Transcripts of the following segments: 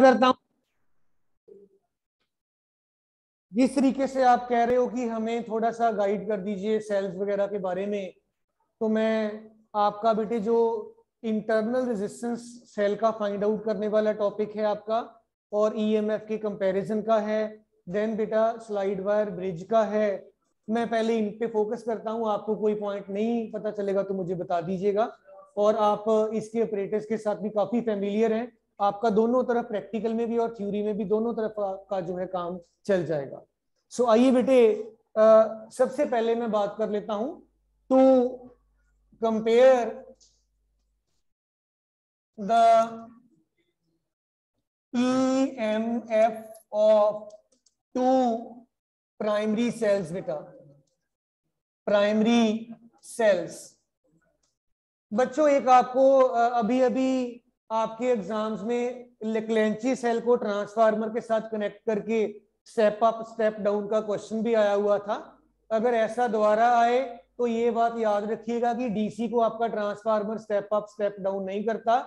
करता हूं। जिस तरीके से आप कह रहे हो कि हमें थोड़ा सा गाइड कर दीजिए सेल्स वगैरह के बारे में, तो मैं आपका बेटे जो इंटरनल रेजिस्टेंस सेल का फाइंड आउट करने वाला टॉपिक है आपका, और ईएमएफ के कंपैरिजन का है, देन बेटा स्लाइड वायर ब्रिज का है। मैं पहले इन पे फोकस करता हूं, आपको कोई पॉइंट नहीं पता चलेगा तो मुझे बता दीजिएगा। और आप इसके ऑपरेटर्स के साथ भी काफी फेमिलियर हैं, आपका दोनों तरफ प्रैक्टिकल में भी और थ्योरी में भी दोनों तरफ का जो है काम चल जाएगा। सो आइए बेटे, सबसे पहले मैं बात कर लेता हूं to compare the EMF of two primary cells बेटा, प्राइमरी सेल्स। बच्चों एक आपको अभी अभी आपके एग्जाम्स में लेक्लेंची सेल को ट्रांसफार्मर के साथ कनेक्ट करके स्टेप अप स्टेप डाउन का क्वेश्चन भी आया हुआ था। अगर ऐसा दोबारा आए तो ये बात याद रखिएगा कि डीसी को आपका transformer step up step down नहीं करता,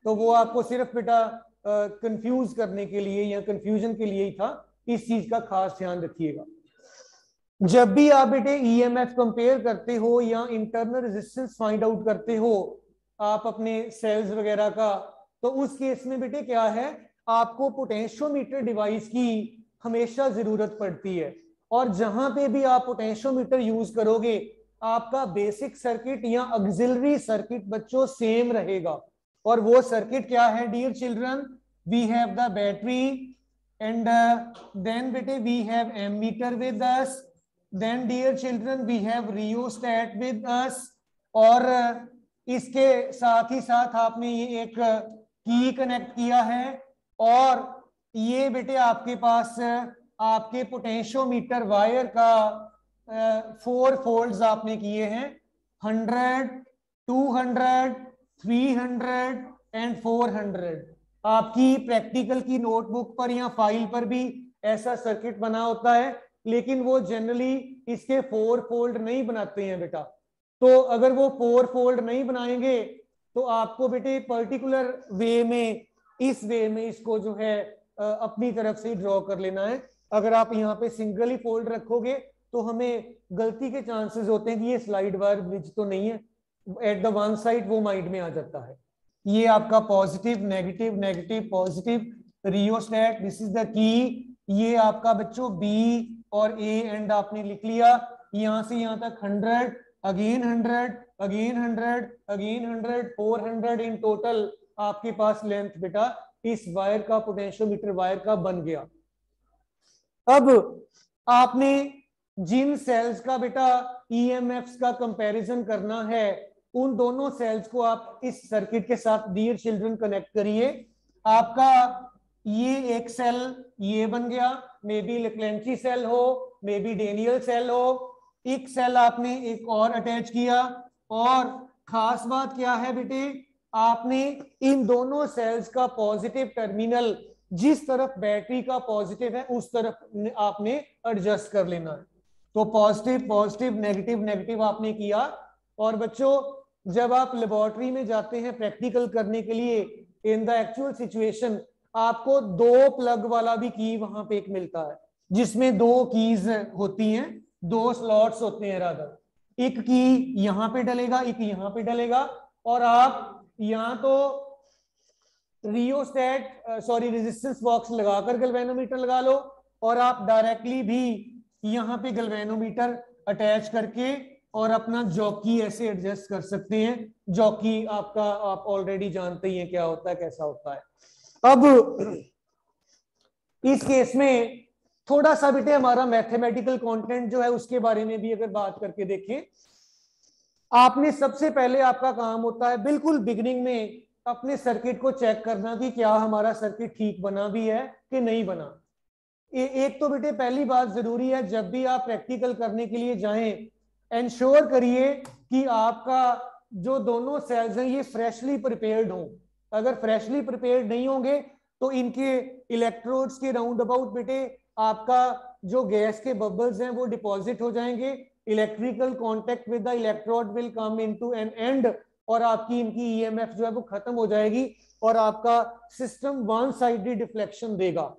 तो वो आपको सिर्फ बेटा कंफ्यूज करने के लिए या कंफ्यूजन के लिए ही था। इस चीज का खास ध्यान रखिएगा। जब भी आप बेटे ईएमएफ कंपेयर करते हो या इंटरनल रेजिस्टेंस फाइंड आउट करते हो आप अपने सेल्स वगैरह का, तो उस केस में बेटे क्या है, आपको पोटेंशियोमीटर डिवाइस की हमेशा जरूरत पड़ती है। और जहां पे भी आप पोटेंशियोमीटर यूज करोगे आपका बेसिक सर्किट या ऑक्सिलरी सर्किट बच्चों सेम रहेगा। और वो सर्किट क्या है dear children, we have the battery and then बेटे we have ammeter with us, then dear children we have rheostat with us, और इसके साथ ही साथ आपने ये एक की कनेक्ट किया है। और ये बेटे आपके पास आपके पोटेंशियोमीटर वायर का 4 फोल्ड्स आपने किए हैं, 100, 200, 300 एंड 400। आपकी प्रैक्टिकल की नोटबुक पर या फाइल पर भी ऐसा सर्किट बना होता है, लेकिन वो जनरली इसके 4 फोल्ड नहीं बनाते हैं बेटा। तो अगर वो 4 फोल्ड नहीं बनाएंगे तो आपको बेटे पर्टिकुलर वे में, इस वे में इसको जो है अपनी तरफ से ड्रॉ कर लेना है। अगर आप यहाँ पे सिंगल ही फोल्ड रखोगे तो हमें गलती के चांसेस होते हैं कि ये स्लाइड वायर ब्रिज तो नहीं है, एट द वन साइड वो माइंड में आ जाता है। ये आपका positive negative negative positive rheostat, this is the key. ये आपका बच्चों बी और ए एंड आपने लिख लिया। यहां से यहां तक 100, again 100, again 100, again 100, 400 in total आपके पास लेंथ बेटा इस वायर का, पोटेंशियोमीटर वायर का बन गया। अब आपने जिन सेल्स का बेटा ईएमएफ्स का कंपैरिजन करना है उन दोनों सेल्स को आप इस सर्किट के साथ डियर चिल्ड्रन कनेक्ट करिए। आपका ये एक सेल ये बन गया, मे बी लेक्लेंची सेल हो, मे बी डेनियल सेल हो। एक सेल आपने एक और अटैच किया, और खास बात क्या है बेटे, आपने इन दोनों सेल्स का पॉजिटिव टर्मिनल जिस तरफ बैटरी का पॉजिटिव है उस तरफ आपने एडजस्ट कर लेना है। तो पॉजिटिव पॉजिटिव नेगेटिव नेगेटिव आपने किया। और बच्चों जब आप लेबोरेटरी में जाते हैं प्रैक्टिकल करने के लिए, इन द एक्चुअल सिचुएशन आपको 2 प्लग वाला भी की वहां पे एक मिलता है, जिसमें 2 कीज होती हैं, 2 स्लॉट्स होते हैं रादर। एक की यहां पे डलेगा, एक यहां पे डलेगा, और आप यहां तो रियोस्टेट सॉरी रेजिस्टेंस बॉक्स लगाकर गैल्वेनोमीटर लगा लो, और आप डायरेक्टली भी यहां पे गैल्वेनोमीटर अटैच करके और अपना जॉकी ऐसे एडजस्ट कर सकते हैं। जॉकी आपका आप ऑलरेडी जानते ही हैं क्या होता है, कैसा होता है। अब इस केस में थोड़ा सा बेटे हमारा मैथमेटिकल कंटेंट जो है उसके बारे में भी अगर बात करके देखें, आपने सबसे पहले आपका काम होता है बिल्कुल बिगिनिंग में अपने सर्किट को चेक करना कि क्या हमारा सर्किट ठीक बना भी है कि नहीं बना। एक तो बेटे पहली बात जरूरी है, जब भी आप प्रैक्टिकल करने के लिए जाएं इंश्योर करिए कि आपका जो दोनों सेल्स हैं ये फ्रेशली प्रिपेयर्ड हों। अगर फ्रेशली प्रिपेयर्ड नहीं होंगे तो इनके इलेक्ट्रोड्स के राउंड अबाउट बेटे आपका जो गैस के बबल्स हैं वो डिपॉजिट हो जाएंगे, electrical contact with the electrode will come into an end, और आपकी इनकी ईएमएफ जो है वो खत्म हो जाएगी और आपका सिस्टम वन साइडेड डिफ्लेक्शन देगा।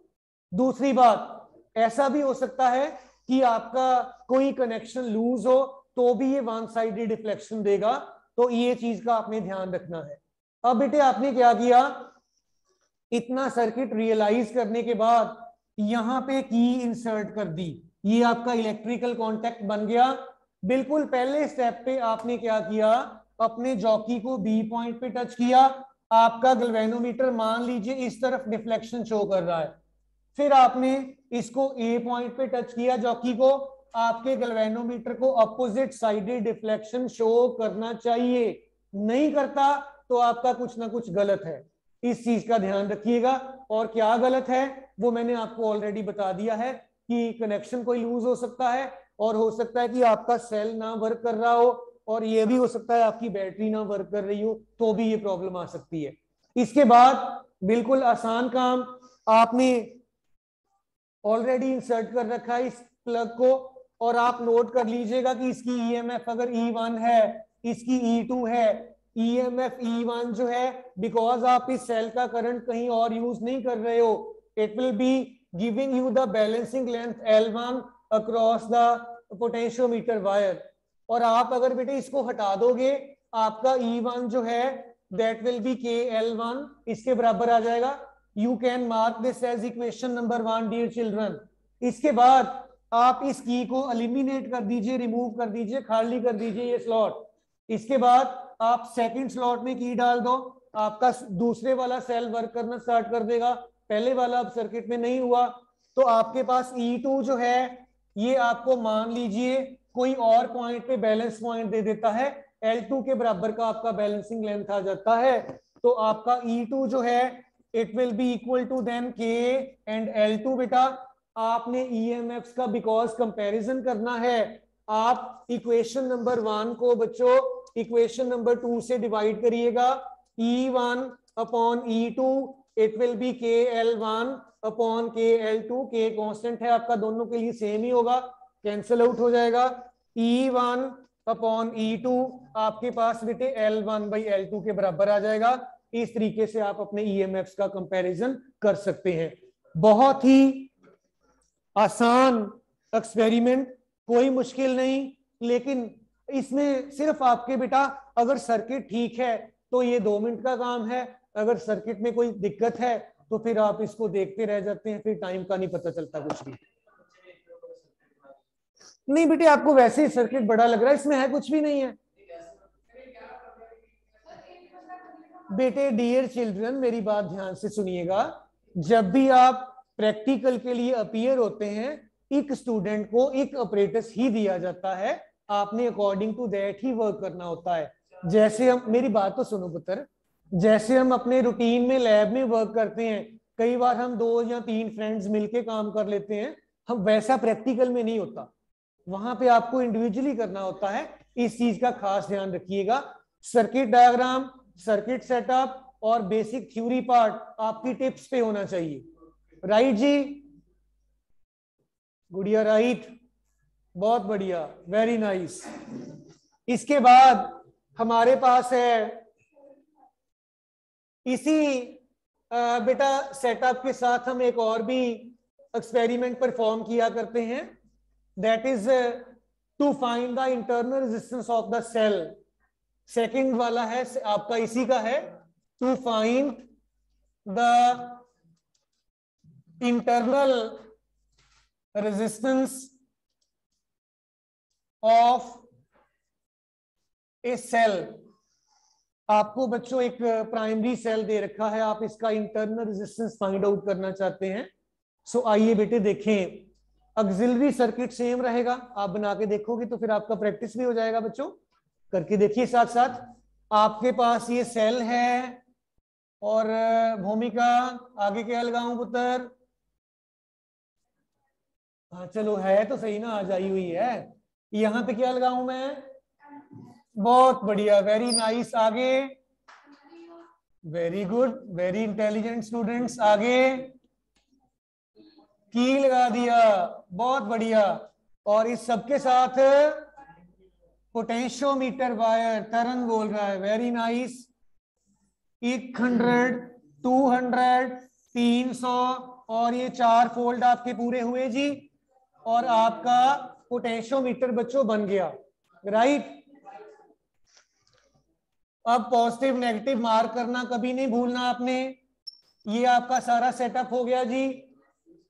दूसरी बात, ऐसा भी हो सकता है कि आपका कोई कनेक्शन लूज हो तो भी ये वन साइडेड डिफ्लेक्शन देगा, तो ये चीज का आपने ध्यान रखना है। अब बेटे आपने क्या किया, इतना सर्किट रियलाइज करने के बाद यहां पे की इंसर्ट कर दी, ये आपका इलेक्ट्रिकल कॉन्टैक्ट बन गया। बिल्कुल पहले स्टेप पे आपने क्या किया, अपने जॉकी को बी पॉइंट पे टच किया, आपका गैल्वेनोमीटर मान लीजिए इस तरफ डिफ्लेक्शन शो कर रहा है, फिर आपने इसको ए पॉइंट पे टच किया जॉकी को, आपके गैल्वेनोमीटर को अपोजिट साइडेड डिफ्लेक्शन शो करना चाहिए, नहीं करता तो आपका कुछ ना कुछ गलत है, इस चीज का ध्यान रखिएगा। और क्या गलत है वो मैंने आपको ऑलरेडी बता दिया है कि कनेक्शन कोई लूज हो सकता है, और हो सकता है कि आपका सेल ना वर्क कर रहा हो, और ये भी हो सकता है आपकी बैटरी ना वर्क कर रही हो, तो भी ये प्रॉब्लम आ सकती है। इसके बाद बिल्कुल आसान काम, आपने ऑलरेडी इंसर्ट कर रखा है इस प्लग को, और आप नोट कर लीजिएगा कि इसकी ईएमएफ अगर E1 है, इसकी E2 है, ईएमएफ E1 जो है, बिकॉज आप इस सेल का करंट कहीं और यूज नहीं कर रहे हो, it will be giving you the balancing length L1 across the potentiometer wire. और आप अगर बेटे इसको हटा दोगे, आपका E1 जो है दैट विल बी KL1, इसके बराबर आ जाएगा। You can mark this as equation number 1 dear children. इसके बाद आप इस की को एलिमिनेट कर दीजिए, रिमूव कर दीजिए, खाली कर दीजिए ये स्लॉट। इसके बाद आप सेकंड स्लॉट में की डाल दो, आपका दूसरे वाला सेल वर्क करना स्टार्ट कर देगा, पहले वाला अब सर्किट में नहीं हुआ। तो आपके पास E2 जो है ये आपको मान लीजिए कोई और पॉइंट पे बैलेंस पॉइंट दे देता है, L2 के बराबर का आपका बैलेंसिंग लेंथ आ जाता है। तो आपका E2 जो है it will be equal to then K and L2। बेटा आपने EMFs का बिकॉज कंपैरिजन करना है, आप इक्वेशन नंबर 1 को बच्चों इक्वेशन नंबर 2 से डिवाइड करिएगा, E1 upon E2 it will B KL1 upon KL2, K constant है आपका, दोनों के लिए सेम ही होगा, कैंसिल आउट हो जाएगा। E1 अपॉन E2 आपके पास बेटे L1 बाई L2 के बराबर आ जाएगा। इस तरीके से आप अपने EMFs का कंपैरिजन कर सकते हैं। बहुत ही आसान एक्सपेरिमेंट, कोई मुश्किल नहीं, लेकिन इसमें सिर्फ आपके बेटा अगर सर्किट ठीक है तो ये 2 मिनट का काम है, अगर सर्किट में कोई दिक्कत है तो फिर आप इसको देखते रह जाते हैं, फिर टाइम का नहीं पता चलता कुछ भी। नहीं बेटे आपको वैसे ही सर्किट बड़ा लग रहा है, इसमें है कुछ भी नहीं है बेटे। डियर चिल्ड्रन मेरी बात ध्यान से सुनिएगा, जब भी आप प्रैक्टिकल के लिए अपीयर होते हैं, एक स्टूडेंट को एक अपरेटस ही दिया जाता है, आपने अकॉर्डिंग टू दैट ही वर्क करना होता है। जैसे हम, मेरी बात तो सुनो पुत्र, जैसे हम अपने रूटीन में लैब में वर्क करते हैं, कई बार हम 2 या 3 फ्रेंड्स मिलके काम कर लेते हैं, हम वैसा प्रैक्टिकल में नहीं होता, वहां पे आपको इंडिविजुअली करना होता है, इस चीज का खास ध्यान रखिएगा। सर्किट डायग्राम, सर्किट सेटअप और बेसिक थ्योरी पार्ट आपकी टिप्स पे होना चाहिए, राइट जी? गुड़िया राइट, बहुत बढ़िया, वेरी नाइस। इसके बाद हमारे पास है इसी बेटा सेटअप के साथ हम एक और भी एक्सपेरिमेंट परफॉर्म किया करते हैं, that is to find the internal resistance of the cell. Second वाला है आपका इसी का है, to find the internal resistance of a cell. आपको बच्चों एक प्राइमरी सेल दे रखा है, आप इसका इंटरनल रेजिस्टेंस फाइंड आउट करना चाहते हैं। सो आइए बेटे देखें, ऑक्सिलरी सर्किट सेम रहेगा, आप बना के देखोगे तो फिर आपका प्रैक्टिस भी हो जाएगा बच्चों, करके देखिए साथ साथ। आपके पास ये सेल है और भूमिका आगे क्या लगाऊं पुत्र? हाँ चलो है तो सही ना, आज आई हुई है, यहां पे क्या लगाऊं मैं? बहुत बढ़िया, वेरी नाइस, आगे very good, very intelligent students, आगे की लगा दिया, बहुत बढ़िया। और इस सबके साथ पोटेंशियोमीटर वायर, तरन बोल रहा है, वेरी नाइस। 100, 200, 300 और ये 4 फोल्ड आपके पूरे हुए जी, और आपका पोटेंशियोमीटर बच्चों बन गया, राइट। अब पॉजिटिव नेगेटिव मार्क करना कभी नहीं भूलना आपने। ये आपका सारा सेटअप हो गया जी,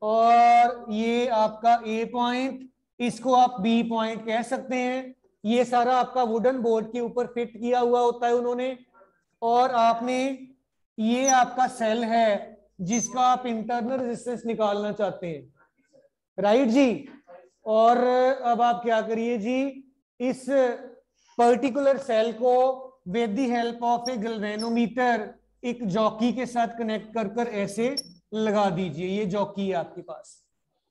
और ये आपका ए पॉइंट, इसको आप बी पॉइंट कह सकते हैं। ये सारा आपका वुडन बोर्ड के ऊपर फिट किया हुआ होता है उन्होंने, और आपने, ये आपका सेल है जिसका आप इंटरनल रेजिस्टेंस निकालना चाहते हैं, राइट जी। और अब आप क्या करिए जी, इस पर्टिकुलर सेल को with the help of A galvanometer एक जॉकी के साथ कनेक्ट कर कर ऐसे लगा दीजिए। ये जॉकी है आपके पास,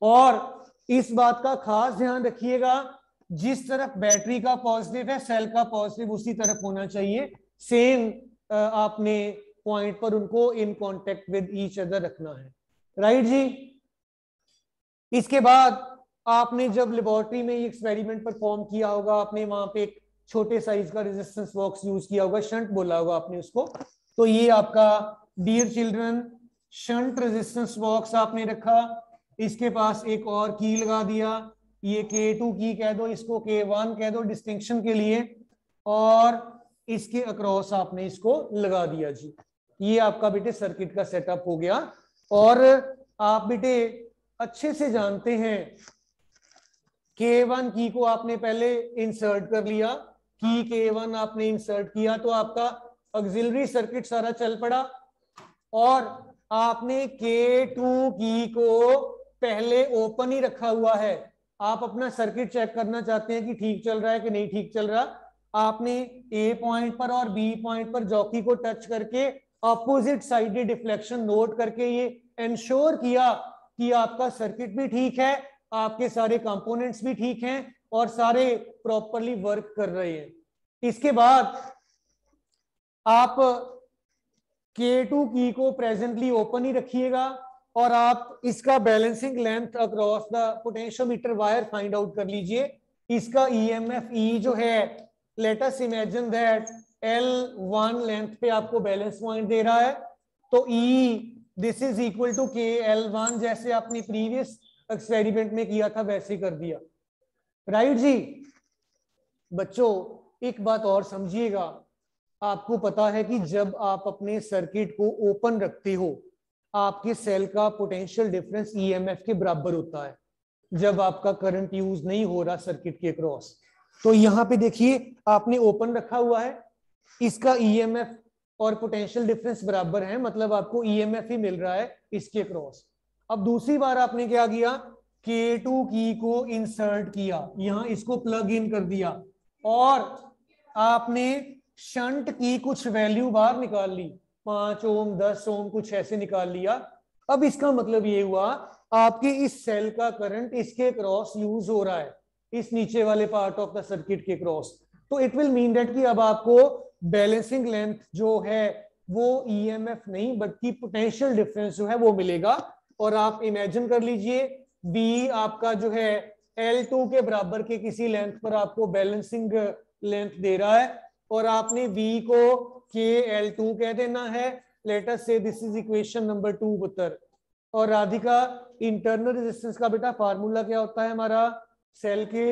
और इस बात का खास ध्यान रखिएगा, जिस तरफ बैटरी का पॉजिटिव है सेल का पॉजिटिव उसी तरफ होना चाहिए, सेम आपने पॉइंट पर उनको in contact with each other रखना है, राइट जी। इसके बाद आपने जब लेबोरेटरी में ये एक्सपेरिमेंट परफॉर्म किया होगा, आपने वहां पे एक छोटे साइज का रेजिस्टेंस बॉक्स यूज किया होगा, शंट बोला होगा आपने उसको। तो ये आपका dear children shunt resistance box आपने रखा, इसके पास एक और की लगा दिया, ये K2 की कह दो, इसको K1 कह दो डिस्टिंक्शन के लिए, और इसके अक्रॉस आपने इसको लगा दिया जी। ये आपका बेटे सर्किट का सेटअप हो गया। और आप बेटे अच्छे से जानते हैं K1 की को आपने पहले इंसर्ट कर लिया, की K1 आपने इंसर्ट किया तो आपका ऑक्सिलरी सर्किट सारा चल पड़ा, और आपने K2 की को पहले ओपन ही रखा हुआ है। आप अपना सर्किट चेक करना चाहते हैं कि ठीक चल रहा है कि नहीं ठीक चल रहा, आपने ए पॉइंट पर और बी पॉइंट पर जॉकी को टच करके ऑपोजिट साइडेड डिफ्लेक्शन नोट करके ये इंश्योर किया कि आपका सर्किट भी ठीक है, आपके सारे कंपोनेंट्स भी ठीक हैं और सारे प्रॉपरली वर्क कर रहे हैं। इसके बाद आप K2 की को प्रेजेंटली ओपन ही रखिएगा, और आप इसका balancing length across the potentiometer wire find out कर लीजिए। इसका EMF E जो है, let us imagine that L1 length पे आपको बैलेंस पॉइंट दे रहा है, तो E this is equal to KL1, जैसे आपने प्रीवियस एक्सपेरिमेंट में किया था वैसे कर दिया, राइट जी। बच्चों एक बात और समझिएगा, आपको पता है कि जब आप अपने सर्किट को ओपन रखते हो, आपके सेल का पोटेंशियल डिफरेंस EMF के बराबर होता है जब आपका करंट यूज नहीं हो रहा सर्किट के क्रॉस। तो यहाँ पे देखिए आपने ओपन रखा हुआ है, इसका EMF और पोटेंशियल डिफरेंस बराबर है, मतलब आपको EMF ही मिल रहा है इसके क्रॉस। अब दूसरी बार आपने क्या किया, K2 की को इंसर्ट किया, यहाँ इसको प्लग इन कर दिया, और आपने शंट की कुछ वैल्यू बाहर निकाल ली, 5 ओम 10 ओम कुछ ऐसे निकाल लिया। अब इसका मतलब ये हुआ आपके इस सेल का करंट इसके क्रॉस यूज हो रहा है, इस नीचे वाले पार्ट ऑफ द सर्किट के क्रॉस। तो इट विल मीन दैट कि अब आपको बैलेंसिंग लेंथ जो है वो EMF नहीं बल्कि पोटेंशियल डिफरेंस जो है वो मिलेगा। और आप इमेजिन कर लीजिए B आपका जो है L2 के बराबर के किसी लेंथ पर आपको बैलेंसिंग लेंथ दे रहा है, और आपने B को KL2 कह देना है। लेट अस से दिस इज इक्वेशन नंबर 2 पुत्र। और राधिका इंटरनल रेजिस्टेंस का बेटा फार्मूला क्या होता है हमारा सेल के?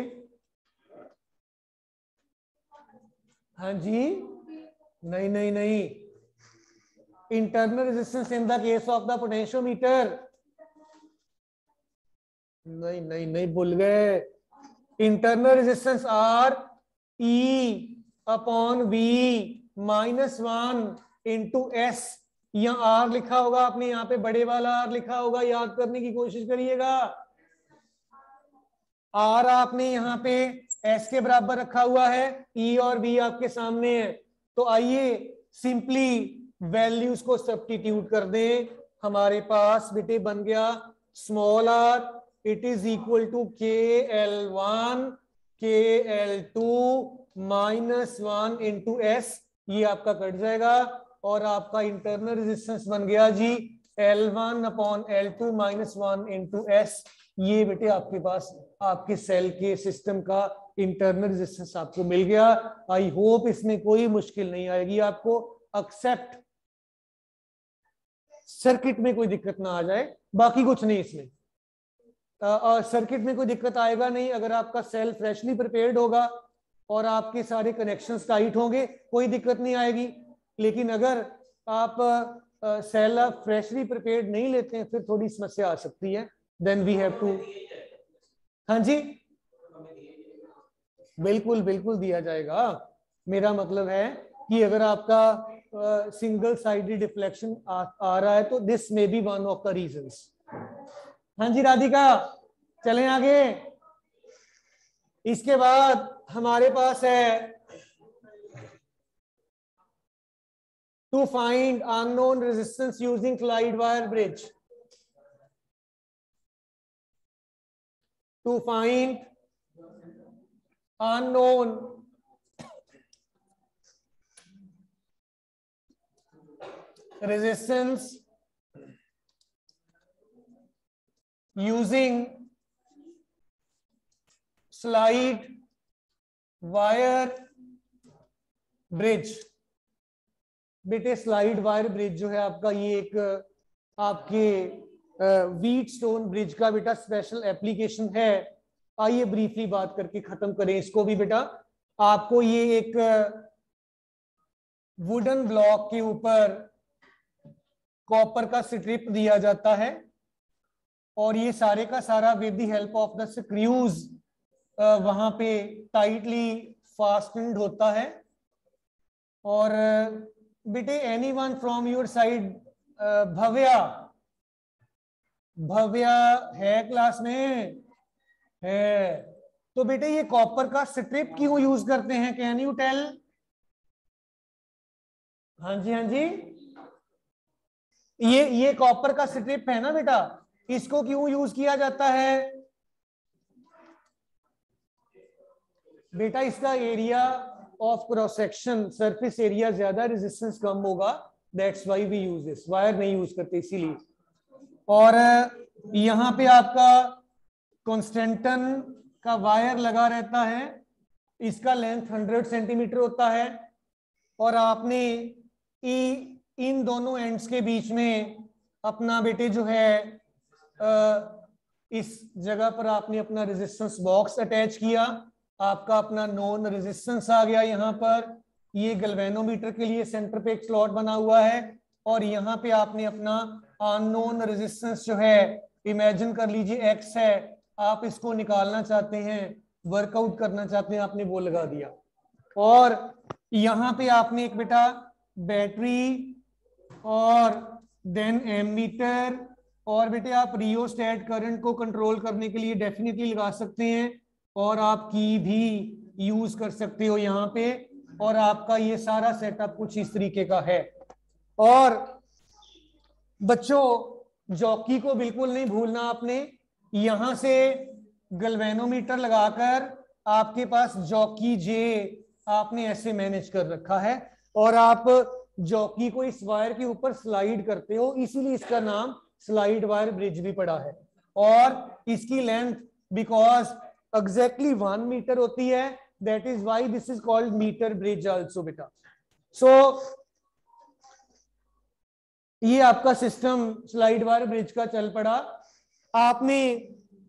हाँ जी, नहीं नहीं नहीं, internal resistance in the case of the potentiometer, नहीं नहीं नहीं भूल गए। Internal resistance R E upon V -1 into S। यहाँ R लिखा होगा आपने, यहाँ पे बड़े वाला R लिखा होगा, याद करने की कोशिश करिएगा। R आपने यहाँ पे S के बराबर रखा हुआ है, E और V आपके सामने है। तो आइए सिंपली वैल्यूज को सब्स्टिट्यूट कर दें। हमारे पास बेटे बन गया small r it is equal to KL1 KL2 -1 into S, ये आपका कट जाएगा, और आपका इंटरनल रेजिस्टेंस बन गया जी L1 upon L2 -1 into S। ये बेटे आपके पास आपके सेल के सिस्टम का इंटरनल रेजिस्टेंस आपको मिल गया। आई होप इसमें कोई मुश्किल नहीं आएगी आपको, एक्सेप्ट सर्किट में कोई दिक्कत ना आ जाए, बाकी कुछ नहीं इसमें। सर्किट में कोई दिक्कत आएगा नहीं अगर आपका सेल फ्रेशली प्रिपेयर्ड होगा और आपके सारे कनेक्शंस टाइट होंगे, कोई दिक्कत नहीं आएगी। लेकिन अगर आप सेल फ्रेशली प्रिपेयर्ड नहीं लेते हैं फिर थोड़ी समस्या आ सकती है। देन वी हैव टू, हाँ जी बिल्कुल बिल्कुल दिया जाएगा। मेरा मतलब है कि अगर आपका सिंगल साइडेड डिफ्लेक्शन आ रहा है तो this may be one of the reasons. हाँ जी राधिका, चलें आगे। इसके बाद हमारे पास है to find unknown resistance using slide wire bridge. To find unknown resistance using slide wire bridge। बेटे स्लाइड वायर ब्रिज जो है आपका, ये एक आपके व्हीट स्टोन ब्रिज का बेटा स्पेशल एप्लीकेशन है। आइए ब्रीफली बात करके खत्म करें इसको भी बेटा। आपको ये एक वुडन ब्लॉक के ऊपर कॉपर का स्ट्रिप दिया जाता है और ये सारे का सारा with the help of the screws वहां पे टाइटली फास्टेंड होता है। और बेटे anyone from your side, Bhavya, Bhavya है क्लास में? है। तो बेटे ये कॉपर का स्ट्रिप क्यों यूज करते हैं, कैन यू टेल? हाँ जी हाँ जी, ये कॉपर का स्ट्रिप है ना बेटा, इसको क्यों यूज किया जाता है बेटा? इसका area of cross section, surface area ज्यादा, रेजिस्टेंस कम होगा, that's why we use this. Wire नहीं यूज करते इसीलिए। और यहाँ पे आपका कॉन्स्टेंटन का वायर लगा रहता है, इसका लेंथ 100 सेंटीमीटर होता है और आपने इन दोनों एंड्स के बीच में अपना बेटे जो है इस जगह पर आपने अपना रेजिस्टेंस बॉक्स अटैच किया। आपका अपना नॉन रेजिस्टेंस आ गया यहाँ पर। ये गैल्वेनोमीटर के लिए सेंटर पे एक स्लॉट बना हुआ है और यहाँ पे आपने अपना अननोन रेजिस्टेंस जो है, इमेजिन कर लीजिए एक्स है, आप इसको निकालना चाहते हैं, वर्कआउट करना चाहते हैं, आपने वो लगा दिया। और यहाँ पे आपने एक बेटा बैटरी और देन एमीटर और बेटे आप रियोस्टेट करंट को कंट्रोल करने के लिए डेफिनेटली लगा सकते हैं और आप की भी यूज कर सकते हो यहाँ पे। और आपका ये सारा सेटअप कुछ इस तरीके का है। और बच्चों जॉकी को बिल्कुल नहीं भूलना आपने, यहां से गैल्वेनोमीटर लगाकर आपके पास जॉकी जे आपने ऐसे मैनेज कर रखा है और आप जॉकी को इस वायर के ऊपर स्लाइड करते हो, इसीलिए इसका नाम स्लाइड वायर ब्रिज भी पड़ा है। और इसकी लेंथ बिकॉज एग्जैक्टली 1 मीटर होती है, that is why this is called metre bridge also बेटा। सो ये आपका सिस्टम स्लाइड वायर ब्रिज का चल पड़ा। आपने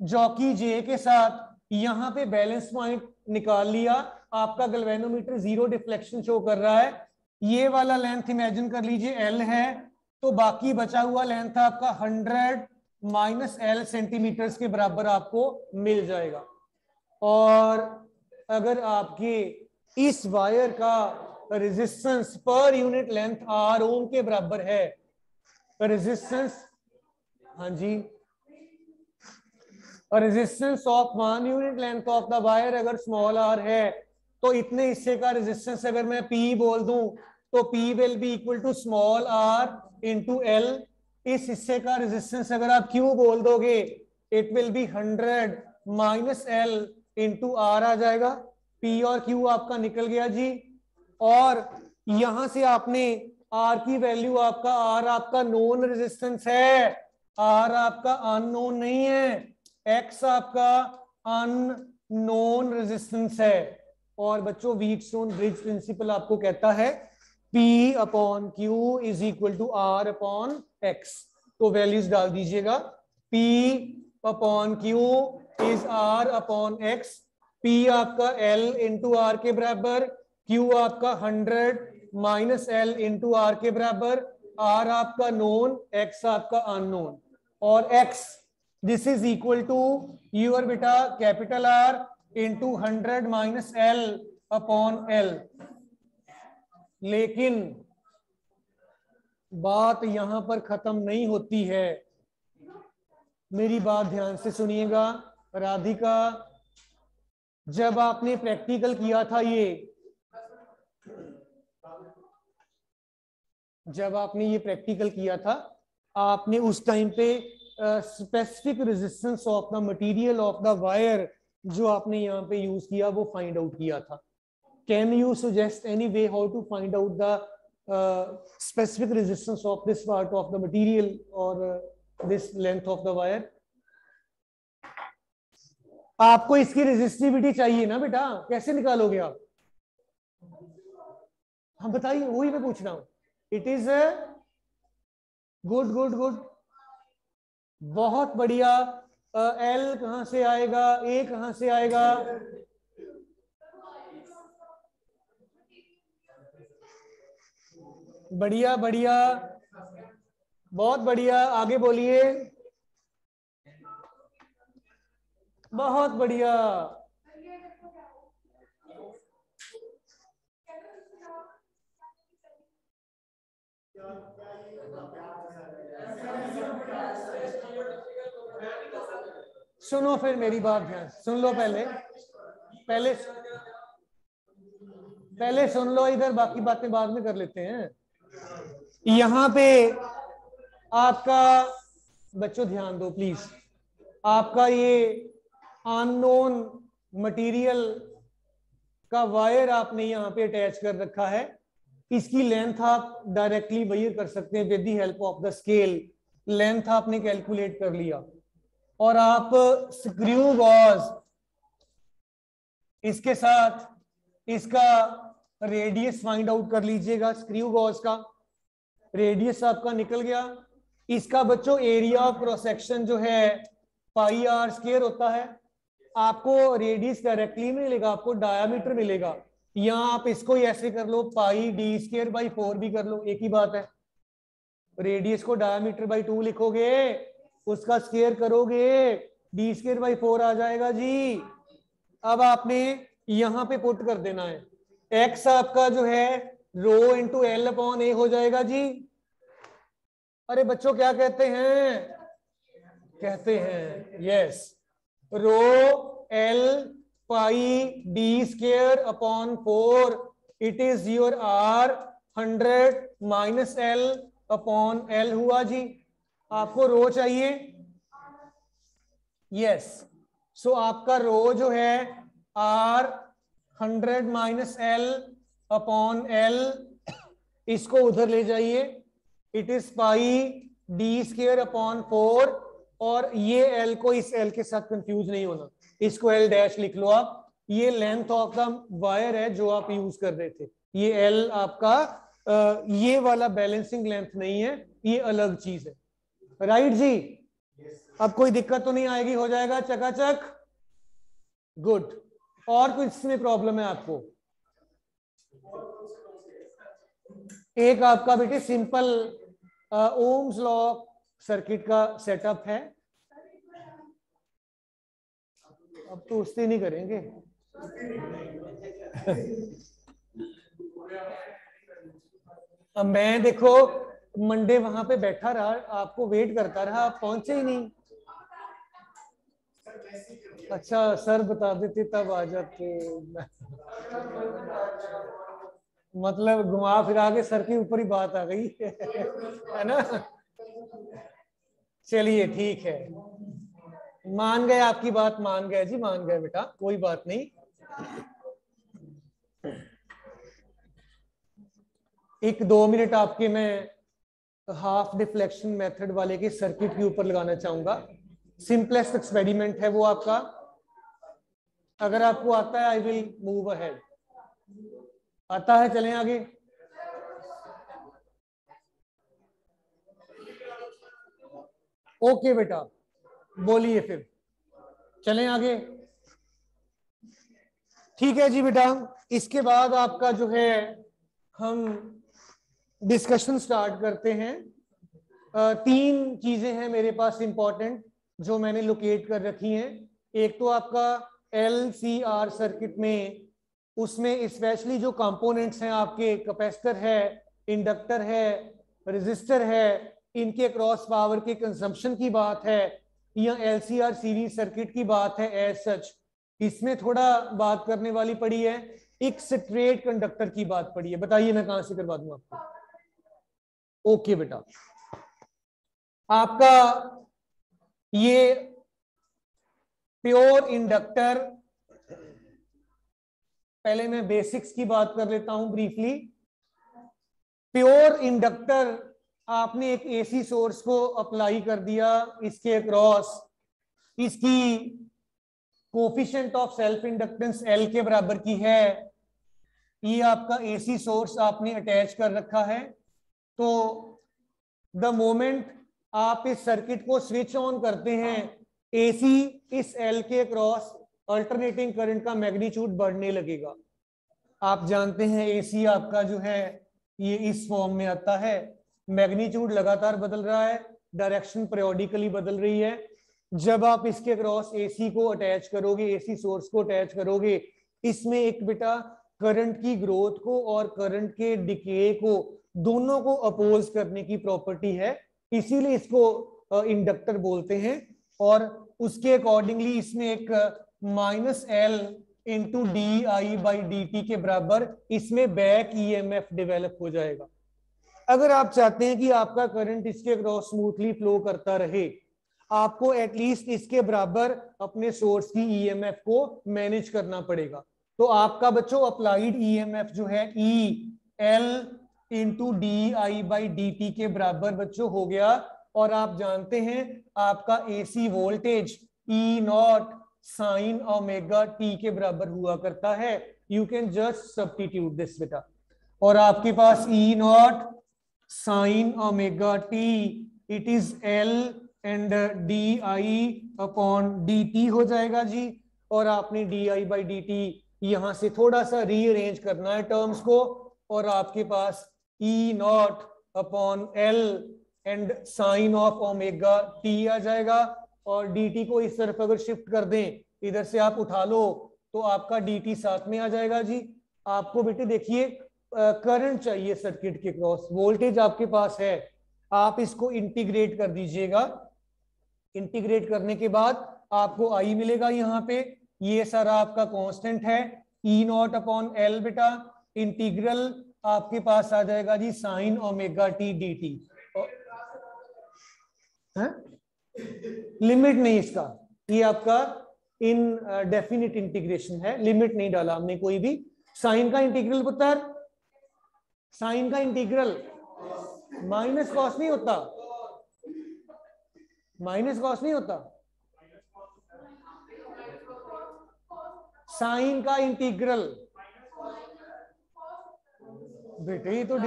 जॉकी जे के साथ यहां पे बैलेंस पॉइंट निकाल लिया, आपका गैल्वेनोमीटर 0 डिफ्लेक्शन शो कर रहा है। ये वाला लेंथ इमेजिन कर लीजिए L है, तो बाकी बचा हुआ लेंथ आपका 100 माइनस L सेंटीमीटर्स के बराबर आपको मिल जाएगा। और अगर आपके इस वायर का resistance per unit length R ओम के बराबर है, रेजिस्टेंस, हाँ जी, resistance of 1 unit length of the wire अगर स्मॉल r है, तो इतने हिस्से का रेजिस्टेंस अगर मैं P बोल दूं तो P will be equal to small r into L। इस हिस्से का रेजिस्टेंस अगर आप Q बोल दोगे, it will B 100 minus L into R आ जाएगा। P और Q आपका निकल गया जी। और यहां से आपने R की वैल्यू, आपका R आपका नोन रेजिस्टेंस है, R आपका अननोन नहीं है, एक्स आपका अननोन रेजिस्टेंस है। और बच्चों व्हीटस्टोन ब्रिज प्रिंसिपल आपको कहता है P upon Q is equal to R upon X। तो वैल्यूज डाल दीजिएगा। P upon Q is R upon X। P आपका L इंटू R के बराबर, Q आपका 100 माइनस L इंटू R के बराबर, R आपका नोन, X आपका अननोन। और X this is equal to your बेटा capital R into 100 minus L upon L। लेकिन बात यहां पर खत्म नहीं होती है, मेरी बात ध्यान से सुनिएगा। राधिका, जब आपने प्रैक्टिकल किया था जब आपने ये प्रैक्टिकल किया था, आपने उस टाइम पे specific resistance of the material of the wire जो आपने यहाँ पे यूज किया वो फाइंड आउट किया था। Can you suggest any way how to find out the specific resistance of this part of the material और this length of the wire? आपको इसकी रेजिस्टिविटी चाहिए ना बेटा, कैसे निकालोगे आप? हाँ बताइए, वही मैं पूछ रहा हूं। It is good good good, बहुत बढ़िया। एल कहां से आएगा, ए कहां से आएगा? बढ़िया बढ़िया, बहुत बढ़िया, आगे बोलिए। बहुत बढ़िया। सुनो फिर मेरी बात ध्यान सुन लो, पहले पहले पहले सुन लो इधर, बाकी बातें बाद में कर लेते हैं। यहां पे आपका, बच्चों ध्यान दो प्लीज, आपका ये अननोन मटेरियल का वायर आपने यहाँ पे अटैच कर रखा है। इसकी लेंथ आप डायरेक्टली मेजर कर सकते हैं with the help of the scale. Length आपने कैलकुलेट कर लिया और आप स्क्रू गॉज इसके साथ इसका रेडियस फाइंड आउट कर लीजिएगा। स्क्रू गॉज का रेडियस आपका निकल गया। इसका बच्चों एरिया ऑफ क्रॉस सेक्शन जो है पाई आर स्क्वायर होता है। आपको रेडियस डायरेक्टली मिलेगा, आपको डायामीटर मिलेगा। या आप इसको ऐसे कर लो, पाई डी स्क्वायर बाई 4 भी कर लो, एक ही बात है। रेडियस को डायामीटर बाई 2 लिखोगे, उसका स्क्वायर करोगे, डी स्क्वायर बाई 4 आ जाएगा जी। अब आपने यहां पे पुट कर देना है। एक्स आपका जो है रो इंटू एल अपॉन ए हो जाएगा जी। अरे बच्चों क्या कहते हैं? कहते हैं yes, rho L pi D square upon 4, it is your R 100 minus L upon L हुआ जी। आपको रो चाहिए? यस। सो आपका रो जो है R 100 minus L upon L, इसको उधर ले जाइए, it is pi D square upon 4। और ये एल को इस एल के साथ कंफ्यूज नहीं होना, इसको एल डैश लिख लो आप। ये लेंथ ऑफ द वायर है जो आप यूज कर रहे थे। ये एल आपका ये वाला बैलेंसिंग लेंथ नहीं है, ये अलग चीज है। राइट जी? अब कोई दिक्कत तो नहीं आएगी, हो जाएगा चकाचक। गुड। और कुछ इसमें प्रॉब्लम है आपको? एक आपका बेटे सिंपल ओम्स लॉ सर्किट का सेटअप है। अब तो उससे नहीं करेंगे। अब मैं देखो मंडे वहां पे बैठा रहा, आपको वेट करता रहा, आप पहुंचे ही नहीं। अच्छा सर बता देते तब आ जाते। मतलब घुमा फिरा के सर के ऊपर ही बात आ गई है ना? चलिए ठीक है, मान गए, आपकी बात मान गए जी, मान गए बेटा, कोई बात नहीं। एक 2 मिनट आपके मैं हाफ डिफ्लेक्शन मेथड वाले के सर्किट के ऊपर लगाना चाहूंगा। सिंपलेस्ट एक्सपेरिमेंट है वो आपका। अगर आपको आता है आई विल मूव अहेड। आता है, चलें आगे। ओके बेटा, बोलिए फिर, चलें आगे। ठीक है जी बेटा, इसके बाद आपका जो है हम डिस्कशन स्टार्ट करते हैं। 3 चीजें हैं मेरे पास इंपॉर्टेंट जो मैंने लोकेट कर रखी हैं। एक तो आपका LCR सर्किट में, उसमें स्पेशली जो कंपोनेंट्स हैं आपके, कैपेसिटर है, इंडक्टर है, रेजिस्टर है, इनके क्रॉस पावर के कंजम्पशन की बात है, या LCR सीरीज सर्किट की बात है एज सच। इसमें थोड़ा बात करने वाली पड़ी है, एक स्ट्रेट कंडक्टर की बात पड़ी है। बताइए मैं कहां से करवा दूं आपको। ओके बेटा, आपका ये प्योर इंडक्टर, पहले मैं बेसिक्स की बात कर लेता हूं ब्रीफली। प्योर इंडक्टर, आपने एक AC सोर्स को अप्लाई कर दिया इसके अक्रॉस, इसकी coefficient of self inductance L के बराबर की है, ये आपका AC सोर्स आपने अटैच कर रखा है। तो द मोमेंट आप इस सर्किट को स्विच ऑन करते हैं, AC इस L के क्रॉस अल्टरनेटिंग करंट का मैग्नीट्यूड बढ़ने लगेगा। आप जानते हैं AC आपका जो है ये इस फॉर्म में आता है, मैग्नीट्यूड लगातार बदल रहा है, डायरेक्शन पीरियोडिकली बदल रही है। जब आप इसके क्रॉस AC को अटैच करोगे, AC सोर्स को अटैच करोगे, इसमें एक बेटा करंट की ग्रोथ को और करंट के डिके को, दोनों को अपोज करने की प्रॉपर्टी है, इसीलिए इसको इंडक्टर बोलते हैं। और उसके अकॉर्डिंगली इसमें एक -L इंटू DI/dt के बराबर इसमें बैक EMF डेवलप हो जाएगा। अगर आप चाहते हैं कि आपका करंट इसके क्रॉस स्मूथली फ्लो करता रहे, आपको एटलीस्ट इसके बराबर अपने सोर्स की EMF को मैनेज करना पड़ेगा। तो आपका बच्चों अप्लाइड EMF जो है EL इंटू DI/dt के बराबर बच्चों हो गया। और आप जानते हैं आपका AC voltage E0 sign omega t के बराबर हुआ करता है। You can just substitute this बेटा, और आपके पास E0 sign omega t, it is L and DI/dt हो जाएगा जी। और आपने DI/dt यहां से थोड़ा सा रीअरेंज करना है टर्म्स को, और आपके पास E0/L and sine of omega t आ जाएगा। और dt को इस तरफ अगर शिफ्ट कर दें, इधर से आप उठा लो, तो आपका dt साथ में आ जाएगा जी। आपको बेटे देखिए करंट चाहिए सर्किट के क्रॉस, वोल्टेज आपके पास है, आप इसको इंटीग्रेट कर दीजिएगा। इंटीग्रेट करने के बाद आपको I मिलेगा यहाँ पे, ये सारा आपका कांस्टेंट है E0/L बेटा। इंटीग्रल आपके पास आ जाएगा जी sine omega t dt। Limit नहीं इसका, ये आपका इन डेफिनिट इंटीग्रेशन है, लिमिट नहीं डाला हमने कोई भी। साइन का इंटीग्रल पुत्र, साइन का इंटीग्रल माइनस कॉस नहीं होता, माइनस कॉस नहीं होता। साइन का इंटीग्रल बेटे ये तो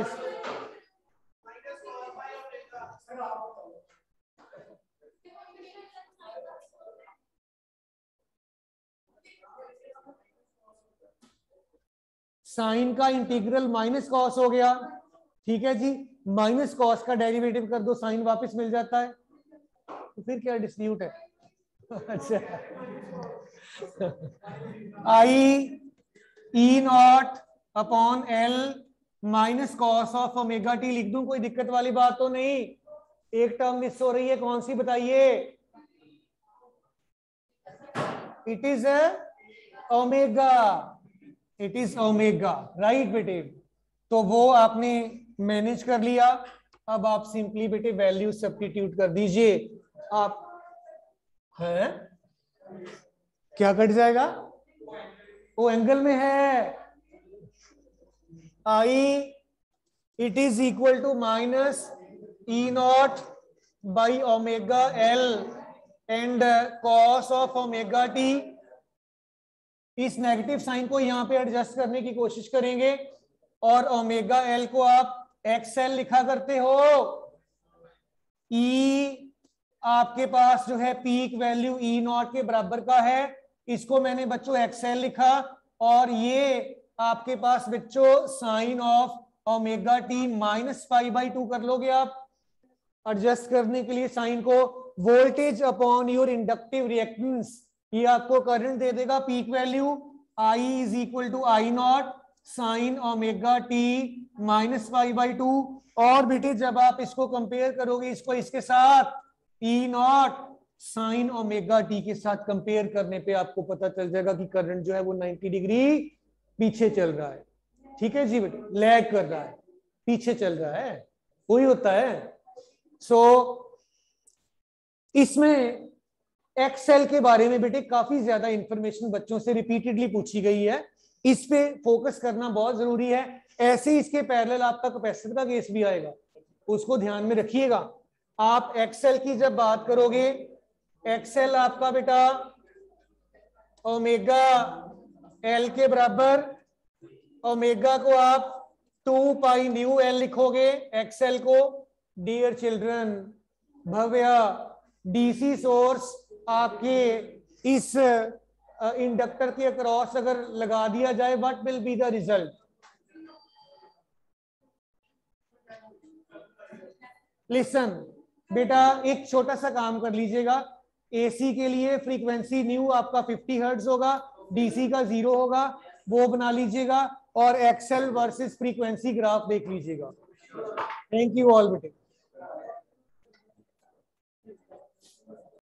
साइन का इंटीग्रल माइनस कॉस हो गया, ठीक है जी। माइनस कॉस का डेरिवेटिव कर दो, साइन वापस मिल जाता है, तो फिर क्या डिस्प्यूट है। अच्छा I E0/L minus cos of omega t लिख दूं, कोई दिक्कत वाली बात तो नहीं। एक टर्म मिस हो रही है, कौन सी बताइए। It is omega, it is omega, right बेटे। तो वो आपने मैनेज कर लिया। अब आप सिंपली बेटे वैल्यू सब्स्टिट्यूट कर दीजिए। आप है क्या कट जाएगा, वो एंगल में है। I it is equal to -E0/ओमेगा L and cos of omega t. इस नेगेटिव साइन को यहां पे एडजस्ट करने की कोशिश करेंगे और ओमेगा एल को आप एक्सएल लिखा करते हो। ई आपके पास जो है पीक वैल्यू ई नॉट के बराबर का है, इसको मैंने बच्चों एक्सएल लिखा, और ये आपके पास बच्चों साइन ऑफ ओमेगा टी -π/2 कर लोगे आप एडजस्ट करने के लिए साइन को। Voltage upon your inductive reactance, ये आपको करंट दे देगा peak value I is equal to I nought sine omega t -π/2। और बेटे जब आप इसको कंपेयर करोगे इसको इसके साथ ई नॉट साइन ओमेगा टी के साथ कंपेयर करने पे आपको पता चल जाएगा कि करंट जो है वो 90 डिग्री पीछे चल रहा है। ठीक है जी बेटे, लैग कर रहा है, पीछे चल रहा है, वही होता है। सो इसमें एक्सेल के बारे में बेटे काफी ज्यादा इंफॉर्मेशन बच्चों से रिपीटेडली पूछी गई है, इस पे फोकस करना बहुत जरूरी है। ऐसे ही इसके पैरेलल आपका कैपेसिटर का केस भी आएगा, उसको ध्यान में रखिएगा। आप एक्सेल की जब बात करोगे, एक्सेल आपका बेटा ओमेगा एल के बराबर, ओमेगा को आप 2 न्यू एल लिखोगे, एक्सेल को। डियर चिल्ड्रन, भव्य डीसी सोर्स आपके इस इंडक्टर के अक्रॉस अगर लगा दिया जाए, what will be the result? Listen बेटा, एक छोटा सा काम कर लीजिएगा। एसी के लिए फ्रीक्वेंसी न्यू आपका 50 हर्ट्ज होगा, डीसी का 0 होगा, वो बना लीजिएगा, और एक्सेल वर्सेस फ्रीक्वेंसी ग्राफ देख लीजिएगा। थैंक यू ऑल बेटे।